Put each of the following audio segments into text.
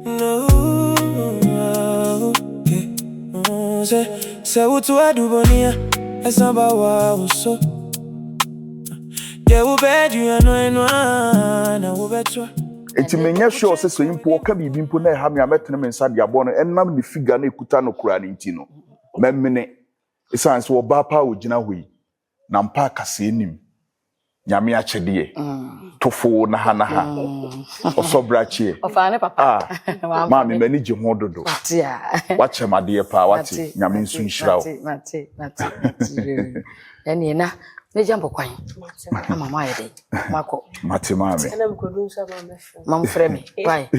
No, say what to do, Bonia? It's not about wow, so. Yeah, we bet you are no, I will bet you. Enti menya sure say so impo ka bibi mpo na ha me ametene me nsa dia bo no enam ne figure na ekuta no kura ne nti no memmene isan so oba pa ogina hoyi na mpa kase enim nyame achede tofo na ha osobrakye ofane papa ma me mani je ho dodo wache made pa wate nyame nsu nhira wo mate eni na meja mbokwan mama ayede mako mate mame mam freme why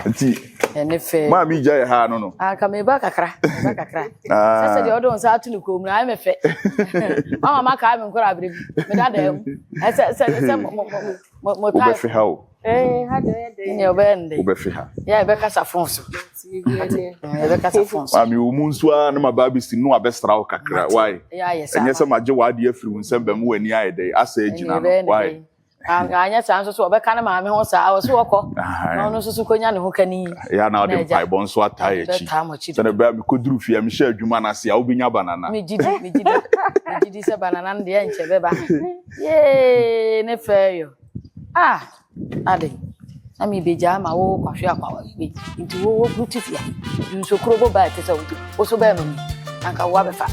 nti ene fe mami ja ha no aka me ba kakra sese de odo nsa atu ni kom na me fe mama maka me nkora abre me da dem se mo ta fe ha o ha de ni obende obefe ha ya be kasa fonso be kasa fonso mami o munsu a na mababisi no abestra o kakra why ya yesa enye se maje wade afiri wonsem bam wani ayede asa agina no why anya sanso so obeka na maame ho sa wo so wokọ na no so konya ne ho kani ya na ode pai bon so atai achi se na ba mi koduru fie mi sha adwuma na se a obenya banana mi jidi se banana nde ya nche beba ye ne feyo ade ami beja ma wo kwahwe akwa be nti wo brutifia dunso krobo ba te se wo so ba no anka wo abefa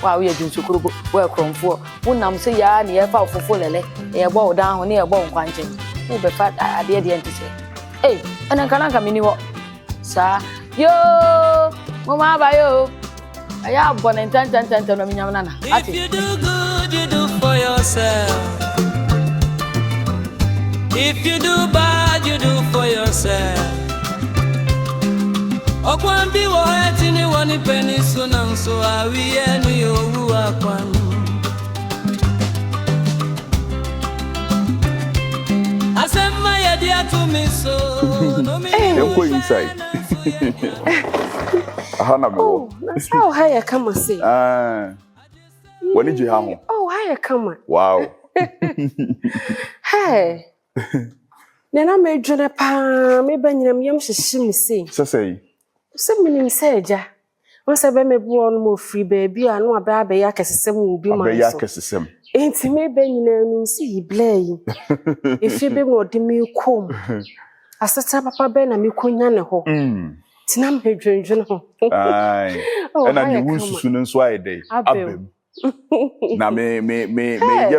wa we dunso krobo wo kromfo wo nam se ya ne ya fa ofofo lele e gbo wo dan ho ne e gbo nkwanche wo be fa ade de ntise ana kana mini wo sa yo mama ba yo aya bona tan no minyam nana ati if you do good you do for yourself. If you do bad, you do for yourself. Okwambi wo heti ni woni penny so na so awi enu yo wu akwan. Asema ya dia to me so no me. Go inside. Ahana me. That's how high come say. When did you have? Oh, high come. Wow. Hey. Nena me dwene pa me banyinam yam hyehye me sei. Sesei. Se minim seja. Won se be me bu onu mo free baby anu aba ya kesesem obi man so. Aba ya kesesem. Enti me banyinam nim si yiblay. Efi be mo de me kom. Asata papa be na me konya ne ho. Tina me dwendwene ho. Ai. Ena ni wunsusu no nso ayede. Abem. Na me ye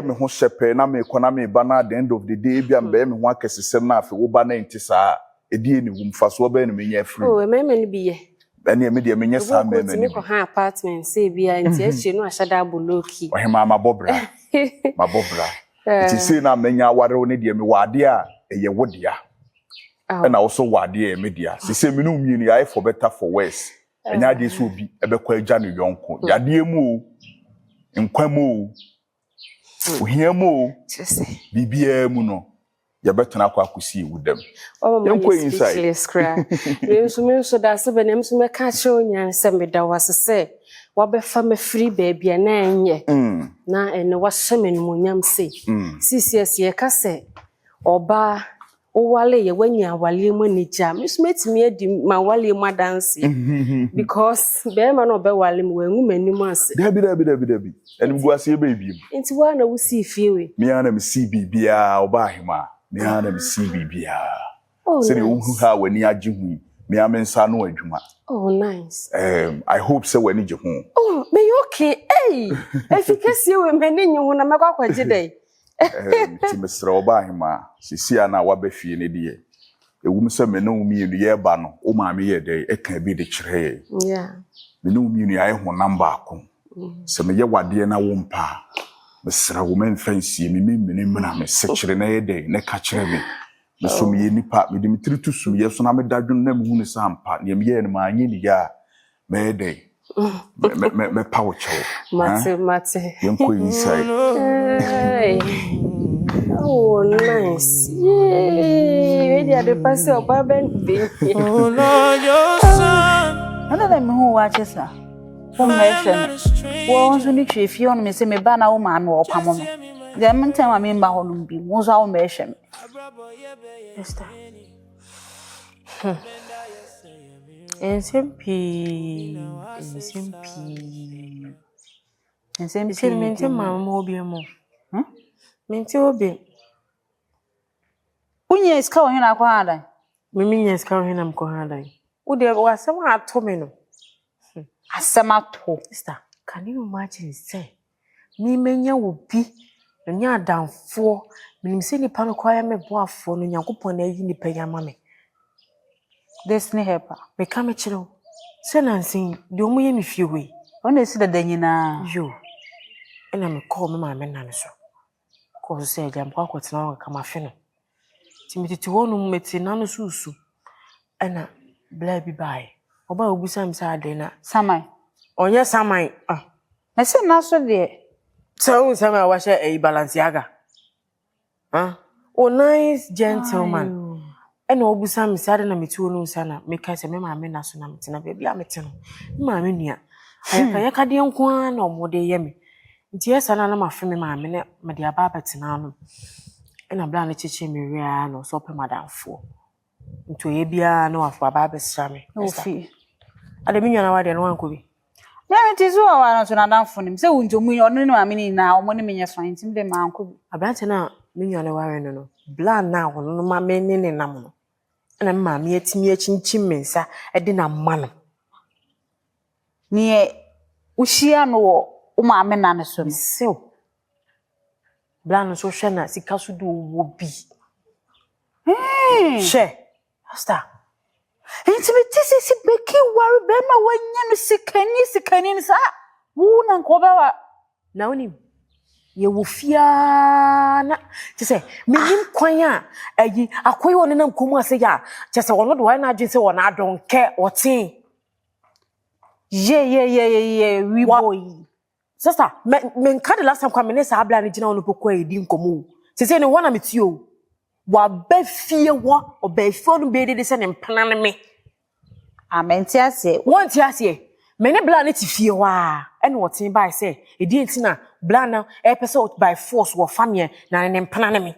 me ho shepe na me kona me ba na at the end of the day bia me ho akesesem na afi wo ba na nti saa edi eni wumfaso ba na me nya free me ni biye ene me de me nya saa me ni ko ha apartment say bia nti achi no ahada boloki o hema mabobra nti say na me nya aware wo ne de me wade a eye wodea na wo so wade e me dia say me no mienu ya for better for worse enya de so obi ebekwa agya no yonko yade mu nkwamo ohiamo bibia mu no ya betena kwa akusi wudam yenko inside me so da se benem so me ka che onyan se me da wasese wa be fa me free baby na enye na ene wa hye me nyam se sisi ye ka se oba o wale ye wanya wale mu nija me so metimi adi ma wale mu dance because be ma no be wale mu wengu manim ase dabi enim guase ye baby nti wa na wusi fiewe me ana me si bibia oba hema me ana me si bibia se ne uhu ha wani age hu me amensa no adwuma oh nice I hope so wani je hu oh me okay efikasie we mani nyu na makwa dai ti mesra oba hema sisi ana wa ba fie ne die ewum se me no mienu ye ba no o ma me ye dai e kan bi de kire me no mienu ya ho number ako se me ye wade na wo mpa mesra wo men fancy me na me se kire na ye dai ne ka kire me me so me ye nipa me de me tritu so ye so na me dadwon na me hu ne sampa ne me ye ne ma anyi ni ya me dai me power chow mate yenko inside oh nice yay we dey pass oba ben oh Lord your son ana me hu wa chesa wo me hwe wo nso ni twe fie on me se me ba na wo ma me wo pamo no The meantime I mean bahonum bi mo so me hwem. Esther. SMP. SMP Mente mama obi mo. Mente obi. Unye iska wo hena akwa adan. Mimi nya ska hena mko hadan. Wo de wasem ato me no. Asemato. Esther, can you imagine say me menya obi nya adamfo minim se nipa no kwaya me boafo no Nyankopon na yi nipa nya ma me. Destiny helper. Me ka me kire wo. Se nansin de omo ye me fie we. Ona esi dada nyina. Yo. Ena me call me ma me na me so. Ko se jam kwa kwetena wo ka ma fe no. Timiti wonu meti na no susu. Ena bla bi bai. Oba obusa msa ade na Samai. Onye Samai. Na se na so de. So Samai wa she Balenciaga. Oh nice gentleman. Ena obusa msa ade na meti wonu nsa na me ka se me ma me na so na meti na be bia meti no. Ma me nua. Ayaka de nko an na omode ye me. Nti esa na ma fe me ma me ne me de aba betina no. Ena bla na cheche me ria no so pe madamfo. Nto ye bia na wafa aba besra me. Ofi. Ade me nua na wa de no anko bi. Me metizo wa na so na danfo nim. Se wunjo mu ono ne ma me ni na omo ne menye fan tim de ma anko bi. Abrante na me nua na ware no. Bla na wono no ma me ne nam no. Ena me ma me atimi achinchim mensa e de na ma no. Ni ushia no wo ma me na ne so. Sew. Bla no so hwe na sika so do wo bi. She. Asta. Enti me tisi beki wari be ma wanya no sikani ni sa. Wo na nko ba wa. Na onim. Ye wo fia na. Ti se me nim kwan a ayi akoy won na nkomu ase ya. Ti se wono do wa na adwen se wona adonke otin. Ye, we boy. Sister, me nka the last time kwa me ne sa abla ne gina wono pokwa edi nkomu. Ti se ne wona metio. Wa ba fie wo obafo no be de se ne mpana ne me. Amenti ase. Won ti ase. Me ne bla ne ti fie wa. Ene wotin bai se edi enti na bla na e pese by force wo famie na ne mpana ne me.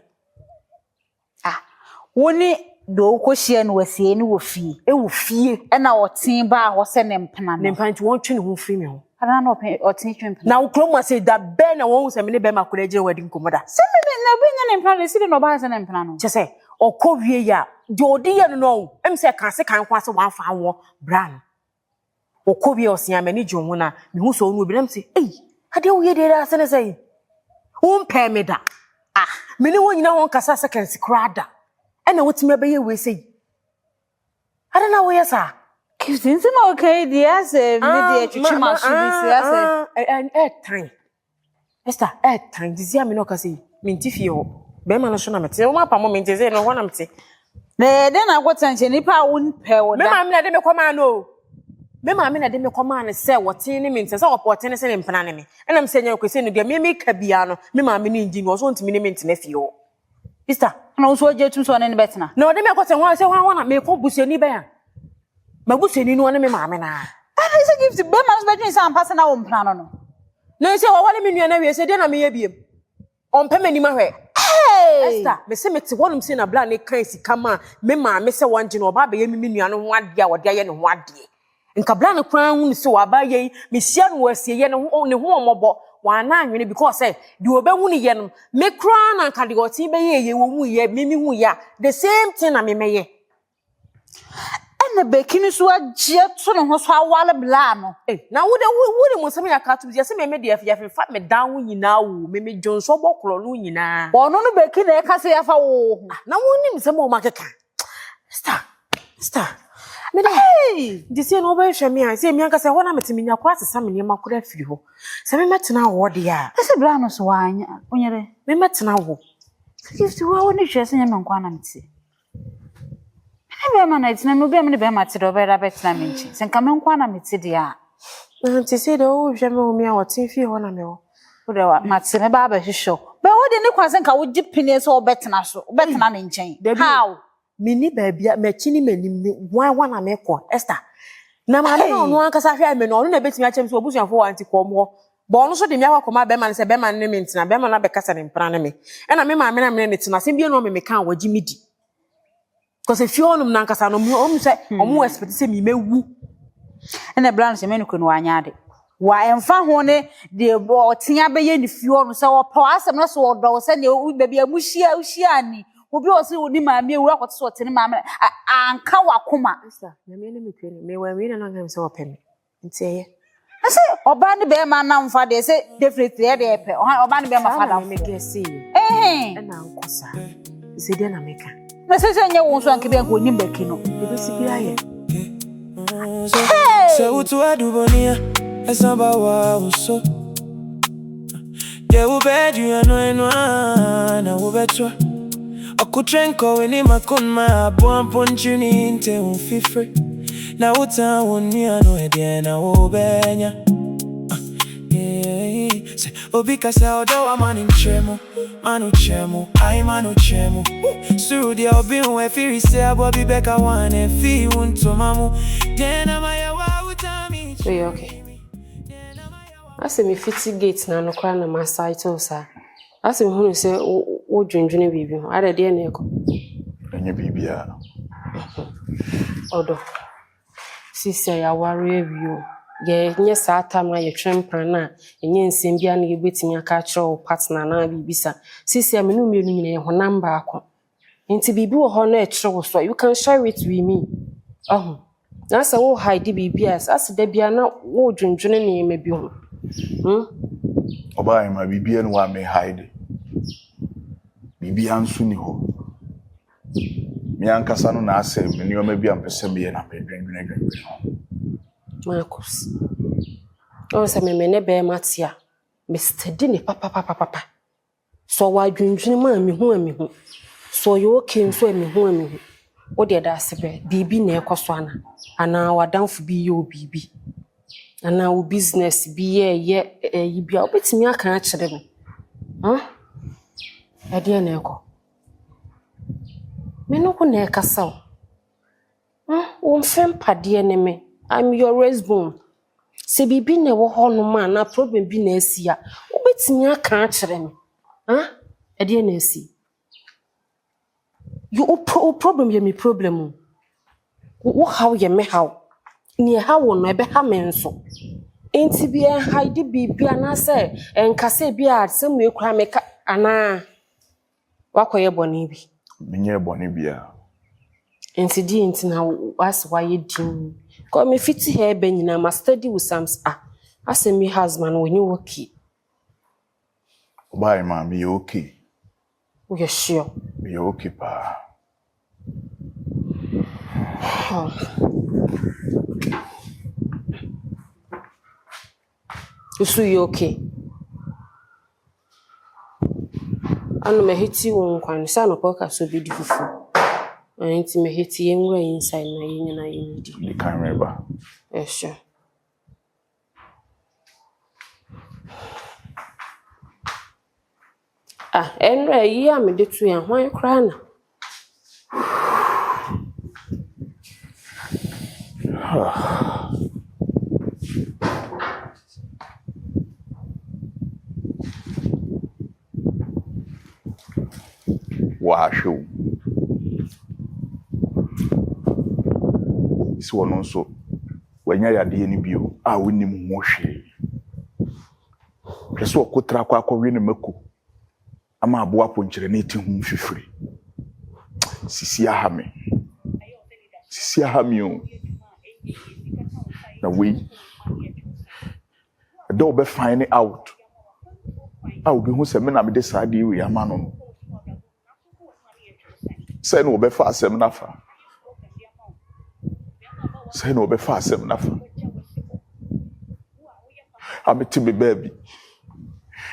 Woni do ko hie no wasie ni wo fie. E wo fie. E na wotin ba ho se ne mpana. Ne mpana ti won twe ne ho fie me ho. Ana na otin twe mpana. Na wo krom say da be na won se me ne be ma kura je wedding komoda. Se me na be nya ne mpana si de no ba se ne mpana no. Che se okowie ya de odi ye no em se kan se kan kwa se wan fa wo bran. Okowie osia me ni jonwo na me hu so onu bi nam se ade wo ye de da se ne sei. Won pe me da. Me ni won nyina won kasa seconds krada. Ena wotime be ye we sei. Ade na wo ye sa. Kizinzi na okay dia se me de twitwi ma so bi se ase. Time. Esther, time. Dizia me no kasa me ntifie ho. Be ma no so na mete. Wo ma pa mo me nteze no ho na mete. Na de na gwotanche nipa won pe wo da. Me ma me na de me koma no. Me ma me na de me koma ne se wotin ne me ntse se wopote ne se ne mpana ne me. Ena me se nya kwese no de me ka bia no. Me ma me ni ngi no so ntimi ne me ntene fie ho. Esther, na wo so je tum so ne betena. Na de me kwese ho se ho na me ko busuani ba ya. Mabusuani no na me ma me na. Is a gift be man between some person na wo mpana no. Na se wo wale me nua na wie se de na me ye biem. Ompe mani ma hwe. Esther, me se meti wonum se na bla ne kan sika ma me ma me se wanje no oba be ye me nua no ho ade a wode aye ne ho ade. Nka bla ne kran hu se wa ba ye me sia no wasie ye ne ho omobo wa na anwene because say de obehu ne ye no me kran na nka de otin be ye wo mu ye me hu ya the same thing na me meye. Na bekini so agye to ne ho so awale bla no na wo de mo sem ya ka to je se me de ya fa me dan wo nyina wo me jonso bokro no nyina ono no bekini e ka se ya fa wo na wo nim se mo makeka star me de dise no ba hwe me a se me anka se ho na metimi nya kwa sesa me ne makura firi ho se me metena wo de ya se bla no so wanya onyere me metena wo gift wo ni hwe se nya me nkwa na meti be ma na itina no be me be ma ti do be da betina me nchi se nka me nkwa na meti dia nti se de wo hwe me o mi a wotin fi ho na me wo de wa ma ti me ba ba hwehwo be wo de ni kwa se nka wo gipine so betina so betina ne nchen how mini ba bia ma chini manim wan na me ko Esther na ma me no anka sa hwe me no na betimi a chem so obusuafo wa anti ko mo Bono so de me akoma be man se be man ne me ntina be man na be kasa ne mpra ne me e na me ma me na me ne tina se bia no me kan waji midi because if you onum na nkasa no mo se omo expect se me mewu ene blan se me no kunu anya de wa emfa ho ne de bo tia be ye ni fio no se wo pa asem no so wo do se ne be bia muhia ani obi o se oni ma me ewu akoto so tene ma anka wakoma sister na me ne me kwene me wa me na no ngam se wo pem nti eye ase oba ne be ma na mfa de se definitely e de pe oba ne be ma fada me gesi na nkosa se de na meka na se nye wo so anke be ko nim beki no e be sibi aye so to adubonia esamba wa so ye ubedi ano na ubetwa akutrenko weni makunma bon ponchuni inte unfifre na uta woni ano ede na obenya se obika sa odo wa manu chemo ai manu chemo suru dia obi we firi se abobi beka wane fi unto mamu dena maya wa utami okay ase me fiti gate na no kwa na my site osa ase me hunu se wo dwundwune bibi ho ada de na eko enye bibia odo sisi ya ware awiu ye nye saata ma ye twempran na enye nsem bia na ye betimi aka kire partner na bibisa sisi me no mienu nyine ho number akọ nti bibi wo ho na e kire wo so you can share it with me na sa wo hide bibia as da bia na wo dwundwune ne me bi ho oba ma bibia no wa me hide bibia nso ni ho mi ankasa no na asem ni o ma bia mpese me na me dwendwene Marcus. O se me ne be matia. Me steady ne papa. So wa dwundwene ma me hu. So you okay so me hu. O de da sebe bibi na ekoso ana wadanfo bi ye obibi. Ana wo business bi ye yi bia obetimi aka a kire me. E de na eko. Me no ko na ekasa o. Wo mfem pade ne me. I'm your raisebone. Se bibi ne wo ho no ma na problem bi na asia. Obetimi aka a kire me. E de na asi. You problem ye me problem. Wo how ye me how. Ni how no ebe ha me nso. Enti bi en hide bibi ana se enkase bi a se mu ekura me ka ana wakoye boni bi. Menye boni bia. Enti di enti na was why din. Ko me fiti he be nyina ma study with Sams ase me husband when you okay. Oba ma me okay. We sure. Me okay pa. You okay? Anu me hiti won kwan sa no poka so bi difufu. Anti me hiti yenwa inside na yenya na yindi. You can't remember. Sure. Enra yi a me de tu ya hwan kra na. Washo. Isi wono nso wanya yade ni bio a wonim ho hwe. Preso okotra kwa akọwe ne mako. Ama aboa ponkyere ne ti hu hwehwere. Sisi ahame o. Na we do be find out. How be hu se me na me de saade we ama no. Say no be fa asem na fa. Say no be fa asem na fa. Ameti me baby.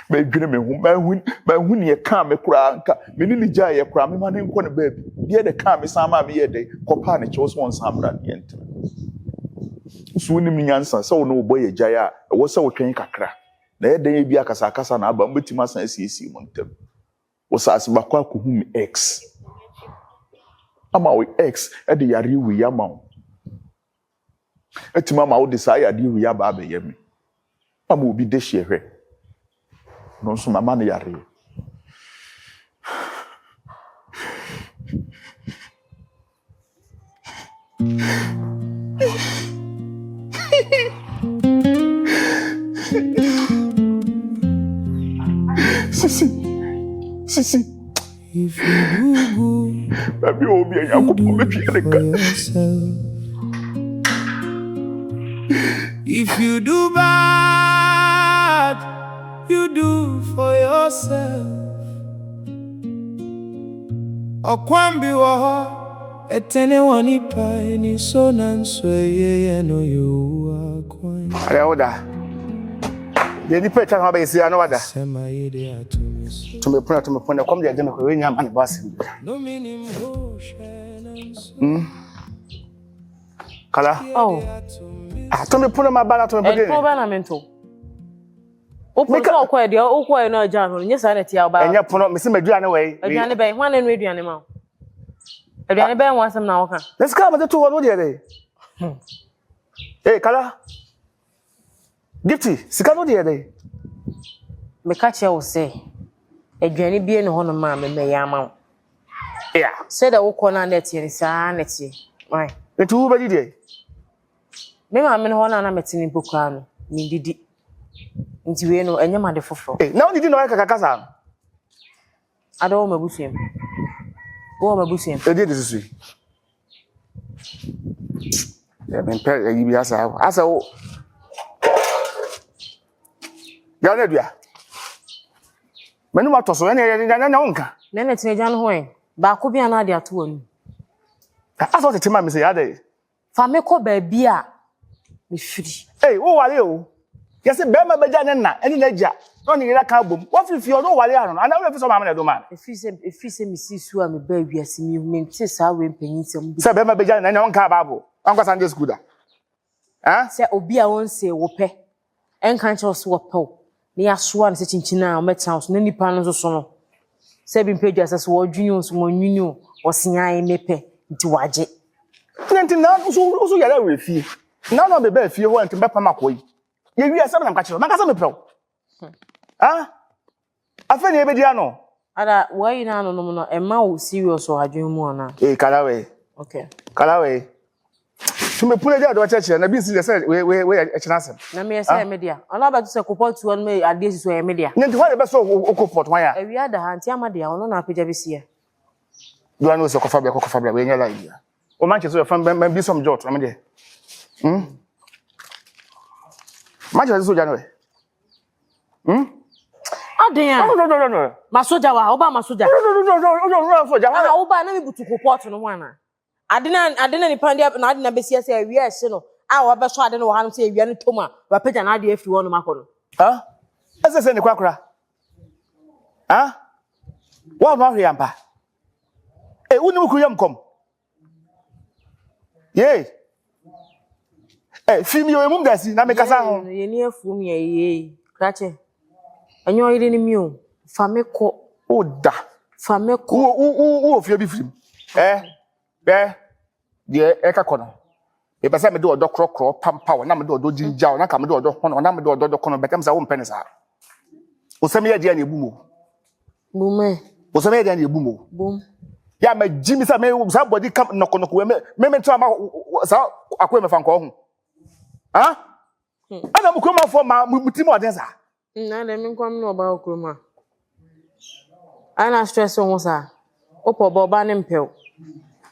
Me dwene me hu ne ka me kura nka me ni gya ye kura me ma ne nko ne baby. Ye de ka me sama me ye de kopa ne che so nsamra ne ente. So ni mi nyansa se wo no bo ye gya ya wo se wo twen kakra. Na ye de bi akasa na aba mbetima san asiesi mo ntem. Wo sa asibakwa akohu me ex. Ama we ex e de yare wi yama. Etima ma wo de sa yade wi ya ba be ye me. Mama obi de hye no so mama ne yare Sisi If you do good baby obi yakopɔ me pianeka if you do bad, you do for yourself. Okwambi waho, etene wanipa ni so nanso ye no you akwan. Are oda. Ye ni pecha na ba isi ana wada. Sema ye de atumis. Tumepona kwa mja jema kwa wenye amani basi. No minim ho shenanso. Kala. Oh. Tumepona mabala tumepona. Ko ba na mento. O po so ko e de o ko e na aja no nye sa na ti aba. Enya pono mesi maduane we. Aduane ben hwan na no aduane ma. Aduane ben wan sam na wo ka. Let's come to one no de. Eh kala. Gifty, sika no de. Me ka che wo se. Aduane bie no ho no ma me ya ma. Yeah. Say da wo ko na net ye sa net ye. Why? Etu wo ba di de. Me ma me no ho na metini mpokra no. Ni didi. Nti we no enye ma de foforo. Eh, na oni di no kaka kasa. Ado ma busiem. Wo ma busiem. E di de susu. Ya ben pe yi bi asa wo. Ya na dua. Menu ma toso nya wonka. Na na tine jan ho en. Ba ko bia na de ato anu. Asa o tete ma me se ya de. Fa me ko ba bia me firi. Eh, wo wale o. Yesi be ma beja ne na eni na ja. No ni ira ka bom. Wo fifi o do wale ano. Ana wo fi so ma na do ma. Efi se mi si su a me ba wiase mi hu nti sa we mpanyin sem bi. Se be ma beja na nya wonka Bible. Wonka Sunday school da. Ha? Se obi a won se wo pe. Enka nche so wo pe. Ni aso an se chinchina o meta so na nipa no so no. Se bi mpagya se so wo dwunyu so mo nwunyu o sean mepe nti waje. Nti na so yara we fie. Na no be ba fie ho nti be pa makoyi. Ye wi asa na mka kasa me pro. Ha? Afa ni ebe dia no. Ada why na no no emma wo serious o adwen mu ona. Eh, kala we. Okay. Kala we. Tume pule dia do cheche na bi si say we e chinasem. Na me say media. Ona ba to say kopot one me ade so e media. Nti ho be so okopot wan ya. Ewi ada ha nti amade ono na apagya be sie. Do anu so kofa bia we nya la idea. O Manchester so fan bi some jot na me de. Manchester so jano we. Aden. No. Masoja wa, oba masoja. No, so jano. Ah, oba na me butu kopot no wana. Adena ni pande na adena be sie say wi ese no. Ah, wa be so adena wo hanu say wi no toma. Wa pagya na ade afiri wo no makono. Ha? Ese se ni kwakura. Ha? Wa no ahwe ampa. Eh, uni mu kuyam kom. Ye. Eh, fimi yo emum dasi na me kasa ho. Ye ni afu mi ye. Krache. Anyo ire ni mi o. Fa me ko. Oda. Fa me ko. Wo fie bi firim. Be de eka kono. E pesa me de odo krokro pampa na me de odo jinja na ka me de odo hono na me de odo kono be kam sa wo mpene sa. Oseme ye dia na ebumo. Bume. Oseme ye dia na ebumo. Bum. Ya ma jimi sa me sa body kam noko we me tra ma sa akwe me fa nko ho. Ha? Ana mu kuma fo ma mutimo oden sa. Na de mi kwam no ba okroma. Ana stress on sa. Opo ba ne mpel.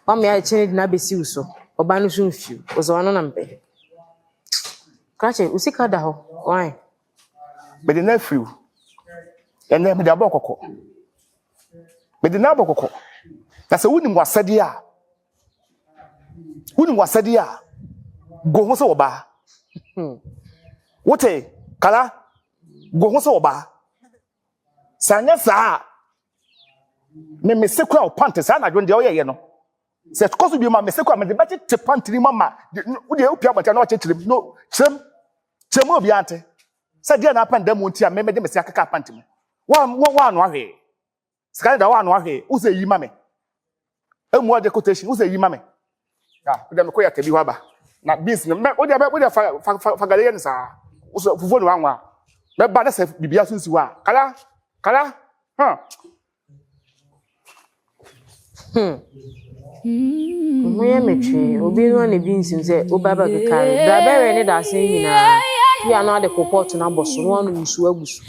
Wa me a chine na besi uso. Oba no so mfiu. Ozo wano na mpe. Krache usika da ho. Why? Be de na fiu. Ene me de abokoko. Be de na abokoko. Na se wuni mwasade a. Wuni mwasade a. Go ho se oba. Wote kala go ho se oba. Sanya sa. Me sekwa o pante sa na dwon de oyeye no. Se koso bi ma me sekwa me de ba te pante ni mama. Wo de opia bata na o chechire no. Chem obi ante. Sa dia na pande mu ntia me de me se akaka pante mu. Wa no ahwe. Sika da wa no ahwe. Wo se yi ma me. Emu ade quotation wo se yi ma me. Ya, wo de me koya tabi wa ba. Na beans no me wo de fa galeye ni sa. Wo so fufu no wanwa. Me ba na se bibia so nsi wa. Kala. Moye meche obi no na bi nsim se obaba kekare da bere ne da sen nyina ya na de kopot na boso no anu musu agusu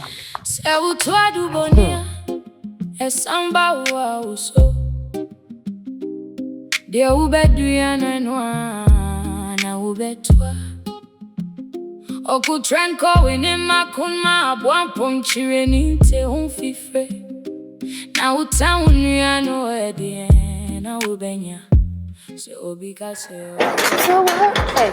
Se utu adubonia esamba wa uso de ubedu ya na ubetwa okutrenko wini makunma abwampo nchire ni te unfifre na utaunu ya no edie na ubenya se obika se so hey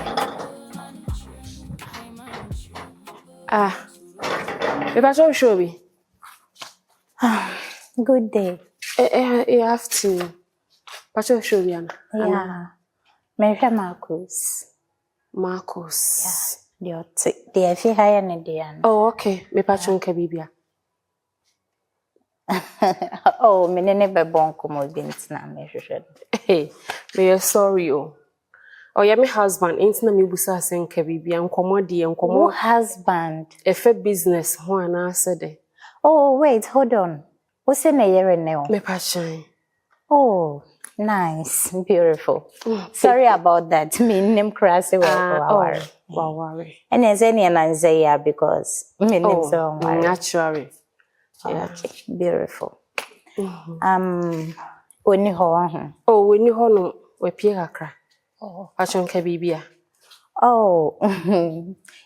if I show me Good day. You have to show me Yeah. Mary Marcus. Yeah. The fi higher than Oh, okay. Me pacho nka bibia. Oh, me never born come bint na me hwehwe. Hey, me sorry oh. Oh, yeah, my husband ain't na me busa senka bibia nkomo de nkomo Husband. Efe business ho ana said. Oh, wait, hold on. What's in a year now? Me pacho. Oh, nice, beautiful. Sorry about that. Me name crazy worry. And there's any answer because me name so naturally. Yeah. Okay, beautiful. Oni ho. Oh, when you ho no we pie kakra. Oh, pacho nka bibia. Oh,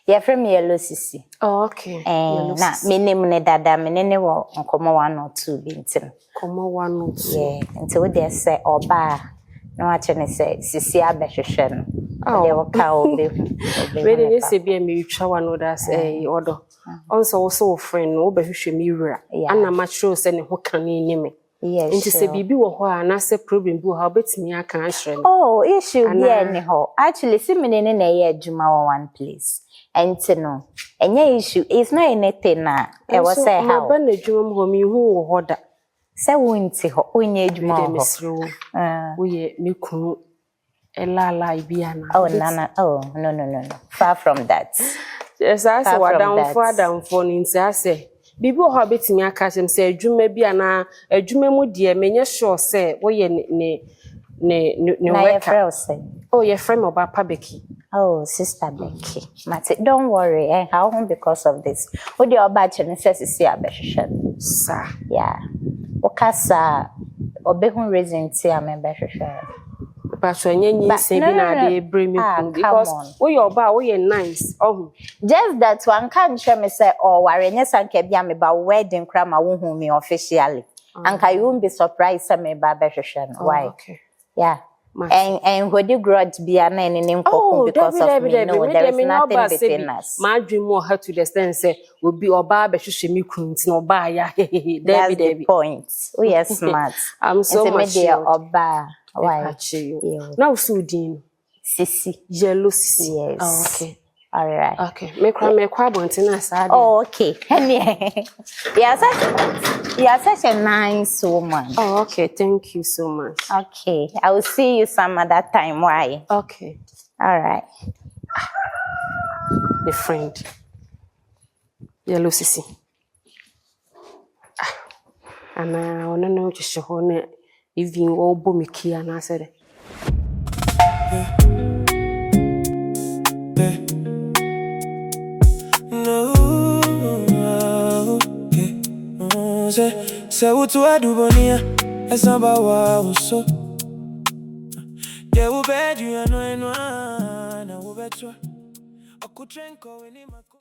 yeah, from Yellow Sissy. Oh, okay. Na me name ne dada me ne wo nkomo 1 or 2 bintim. Komo 1 or 2. Yeah, until they say oba no actually say Sissy abehwehwe no. They will call be. We dey say be me twa one order say odo. Also friend no obehwehwe me wura. Ana ma sure say ne ho kan ni me. Yes. Nti se bibi wo ho a na se problem bi wo ha obetimi aka ahre. Oh, issue be any ho. Actually, see me ne na ye adwuma one place. Enti no. Enye issue. It's not anything na. E was say how. Ma ba na adwuma ho mi hu wo ho da. Se wonti ho. Onye adwuma ho. Wo ye me kunu elala ibiana. Oh, nana. Oh, no. Far from that. Yes, I say wa down for nti I say. Bibi wo ha betimi aka chem say adwuma bi ana adwuma mu de menye sure say wo ye ne work. Oh, your friend oba pa Becky. Oh, sister Becky. Mate, don't worry. How home because of this. Wo de oba chen say sisi abehwehwe. Sir. Yeah. Okasa obehun reason ti amebehwehwe. But when you say they bring me because we your bar, we nice. Oh, just that one can't show me say, oh, Warren, and Kabia me about wedding cram, I won't me officially. And I won't be surprised. Some me babeshan. Why? Okay. Yeah. And would you grudge be a man in because of me? No, there is nothing between us. My dream more her to the stand say will be or barber should me couldn't no buy. That's the point. We are smart. I'm so much or bar. Why? Now, Sudin. Sissy. Yellow Sissy. Yes. Oh, okay. All right. Okay. Make quabontina. Oh, okay. You're such a nice woman. Oh, okay. Thank you so much. Okay. I will see you some other time. Why? Okay. All right. The friend. Yellow Sissy. And I want to know just your even all bomiki and I said no, se utu adubonia esamba wa so ye ubedu ya no na ubetwa okutrenko weni mako